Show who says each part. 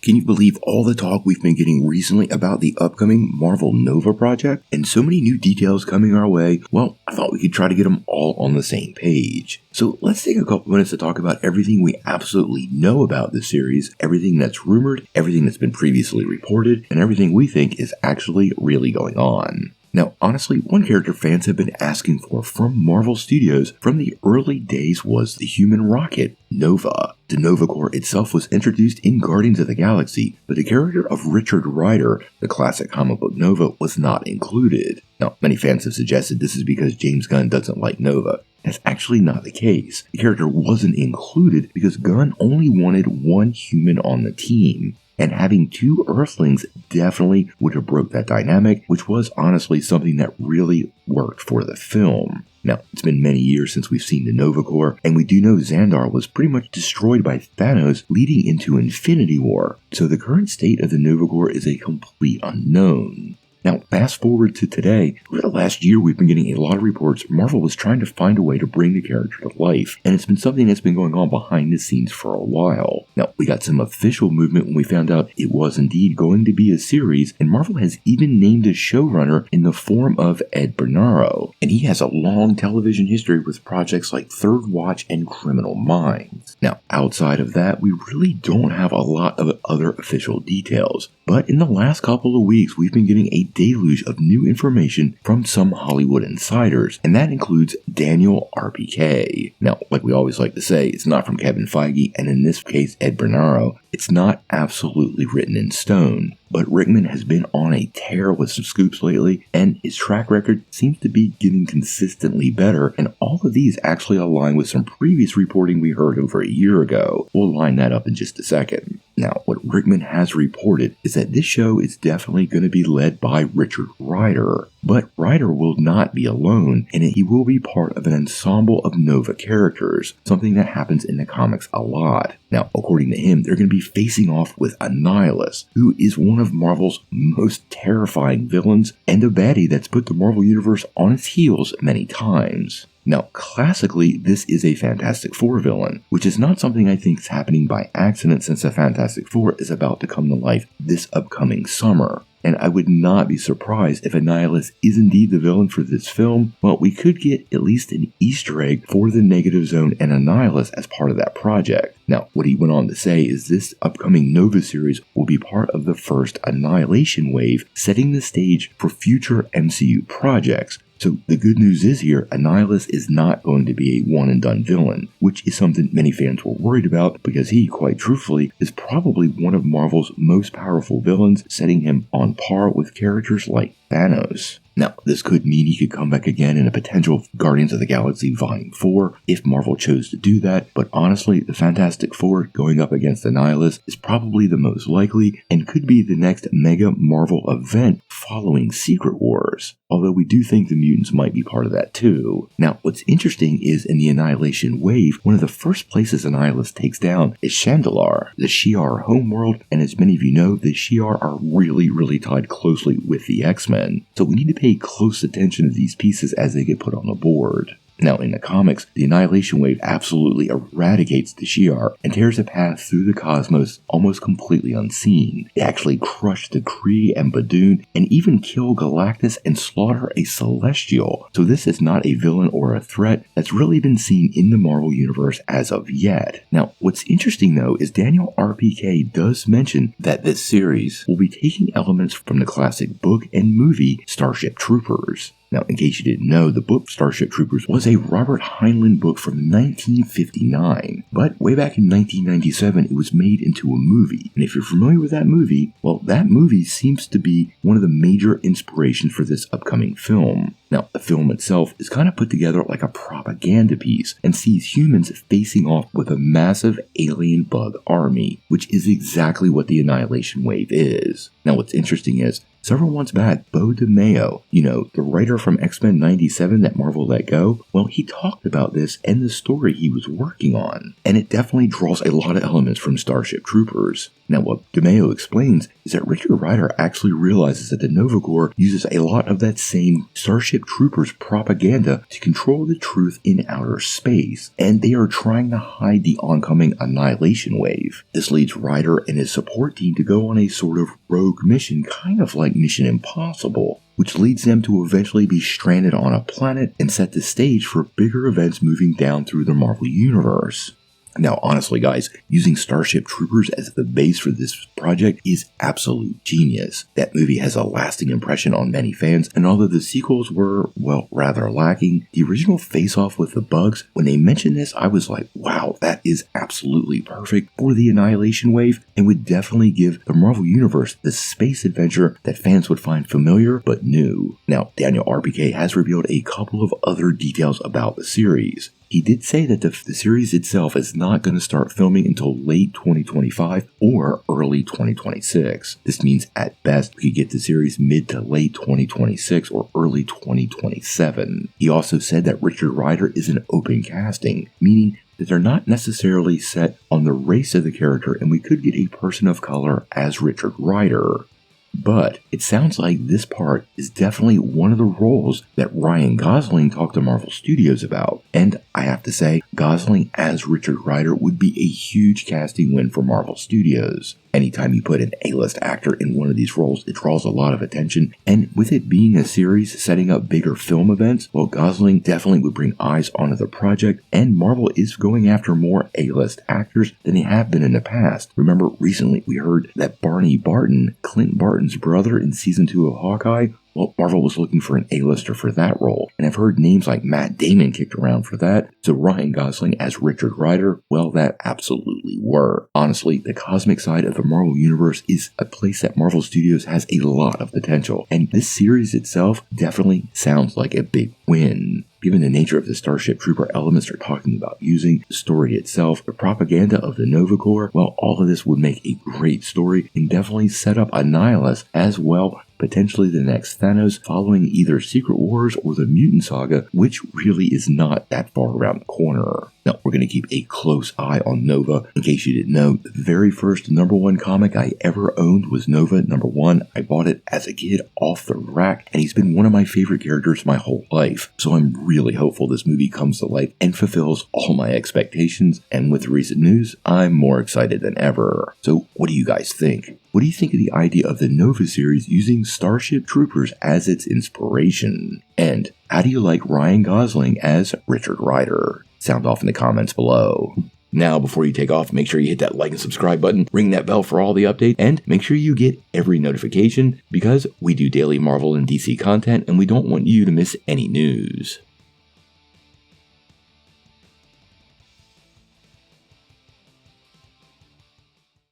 Speaker 1: Can you believe all the talk we've been getting recently about the upcoming Marvel Nova project? And so many new details coming our way, well, I thought we could try to get them all on the same page. So let's take a couple minutes to talk about everything we absolutely know about this series, everything that's rumored, everything that's been previously reported, and everything we think is actually really going on. Now, honestly, one character fans have been asking for from Marvel Studios from the early days was the human rocket, Nova. The Nova Corps itself was introduced in Guardians of the Galaxy, but the character of Richard Rider, the classic comic book Nova, was not included. Now, many fans have suggested this is because James Gunn doesn't like Nova. That's actually not the case. The character wasn't included because Gunn only wanted one human on the team. And having two Earthlings definitely would have broke that dynamic, which was honestly something that really worked for the film. Now, it's been many years since we've seen the Nova Corps, and we do know Xandar was pretty much destroyed by Thanos, leading into Infinity War. So the current state of the Nova Corps is a complete unknown. Now, fast forward to today, over the last year we've been getting a lot of reports Marvel was trying to find a way to bring the character to life, and it's been something that's been going on behind the scenes for a while. Now, we got some official movement when we found out it was indeed going to be a series, and Marvel has even named a showrunner in the form of Ed Bernaro, and he has a long television history with projects like Third Watch and Criminal Minds. Now, outside of that, we really don't have a lot of other official details, but in the last couple of weeks we've been getting a deluge of new information from some Hollywood insiders, and that includes Daniel RPK. Now, like we always like to say, it's not from Kevin Feige, and in this case, Ed Bernaro. It's not absolutely written in stone, but Rickman has been on a tear with some scoops lately, and his track record seems to be getting consistently better, and all of these actually align with some previous reporting we heard over a year ago. We'll line that up in just a second. Now, what Rickman has reported is that this show is definitely going to be led by Richard Rider, but Rider will not be alone, and he will be part of an ensemble of Nova characters, something that happens in the comics a lot. Now, according to him, they're going to be facing off with Annihilus, who is one of Marvel's most terrifying villains, and a baddie that's put the Marvel Universe on its heels many times. Now, classically, this is a Fantastic Four villain, which is not something I think is happening by accident since the Fantastic Four is about to come to life this upcoming summer. And I would not be surprised if Annihilus is indeed the villain for this film. Well, we could get at least an Easter egg for the Negative Zone and Annihilus as part of that project. Now, what he went on to say is this upcoming Nova series will be part of the first Annihilation wave, setting the stage for future MCU projects. So the good news is here, Annihilus is not going to be a one-and-done villain, which is something many fans were worried about because he, quite truthfully, is probably one of Marvel's most powerful villains, setting him on par with characters like Thanos. Now, this could mean he could come back again in a potential Guardians of the Galaxy Volume 4 if Marvel chose to do that, but honestly, the Fantastic Four going up against Annihilus is probably the most likely and could be the next mega Marvel event following Secret Wars, although we do think the mutants might be part of that too. Now, what's interesting is in the Annihilation wave, one of the first places Annihilus takes down is Chandalar, the Shi'ar homeworld, and as many of you know, the Shi'ar are really tied closely with the X-Men, so we need to pay close attention to these pieces as they get put on the board. Now, in the comics, the Annihilation Wave absolutely eradicates the Shi'ar and tears a path through the cosmos almost completely unseen. They actually crush the Kree and Badoon and even kill Galactus and slaughter a Celestial. So this is not a villain or a threat that's really been seen in the Marvel Universe as of yet. Now, what's interesting though is Daniel RPK does mention that this series will be taking elements from the classic book and movie Starship Troopers. Now, in case you didn't know, the book Starship Troopers was a Robert Heinlein book from 1959, but way back in 1997 it was made into a movie, and if you're familiar with that movie, well, that movie seems to be one of the major inspirations for this upcoming film. Now, the film itself is kind of put together like a propaganda piece and sees humans facing off with a massive alien bug army, which is exactly what the Annihilation Wave is. Now, what's interesting is several months back, Beau DeMayo, the writer from X-Men 97 that Marvel let go, well, he talked about this and the story he was working on. And it definitely draws a lot of elements from Starship Troopers. Now, what DeMayo explains is that Richard Rider actually realizes that the Nova Corps uses a lot of that same Starship Troopers propaganda to control the truth in outer space, and they are trying to hide the oncoming annihilation wave. This leads Rider and his support team to go on a sort of rogue mission, kind of like Mission Impossible, which leads them to eventually be stranded on a planet and set the stage for bigger events moving down through the Marvel Universe. Now, honestly, guys, using Starship Troopers as the base for this project is absolute genius. That movie has a lasting impression on many fans, and although the sequels were, well, rather lacking, the original face-off with the Bugs, when they mentioned this, I was like, wow, that is absolutely perfect for the Annihilation Wave, and would definitely give the Marvel Universe the space adventure that fans would find familiar but new. Now, Daniel RPK has revealed a couple of other details about the series. He did say that the series itself is not going to start filming until late 2025 or early 2026. This means at best we could get the series mid to late 2026 or early 2027. He also said that Richard Rider is an open casting, meaning that they're not necessarily set on the race of the character, and we could get a person of color as Richard Rider. But it sounds like this part is definitely one of the roles that Ryan Gosling talked to Marvel Studios about. And I have to say, Gosling as Richard Rider would be a huge casting win for Marvel Studios. Anytime you put an A-list actor in one of these roles, it draws a lot of attention. And with it being a series setting up bigger film events, well, Gosling definitely would bring eyes onto the project. And Marvel is going after more A-list actors than they have been in the past. Remember, recently we heard that Barney Barton, Clint Barton's brother in season 2 of Hawkeye, well, Marvel was looking for an A-lister for that role, and I've heard names like Matt Damon kicked around for that, so Ryan Gosling as Richard Rider, well, that absolutely worked. Honestly, the cosmic side of the Marvel Universe is a place that Marvel Studios has a lot of potential, and this series itself definitely sounds like a big win. Given the nature of the Starship Trooper elements they're talking about using, the story itself, the propaganda of the Nova Corps, well, all of this would make a great story and definitely set up Annihilus as well, potentially the next Thanos, following either Secret Wars or the Mutant Saga, which really is not that far around the corner. Now, we're going to keep a close eye on Nova. In case you didn't know, the very first #1 comic I ever owned was Nova #1. I bought it as a kid off the rack, and he's been one of my favorite characters my whole life. So I'm really hopeful this movie comes to life and fulfills all my expectations, and with the recent news, I'm more excited than ever. So what do you guys think? What do you think of the idea of the Nova series using Starship Troopers as its inspiration? And how do you like Ryan Gosling as Richard Rider? Sound off in the comments below. Now, before you take off, make sure you hit that like and subscribe button, ring that bell for all the updates, and make sure you get every notification because we do daily Marvel and DC content and we don't want you to miss any news.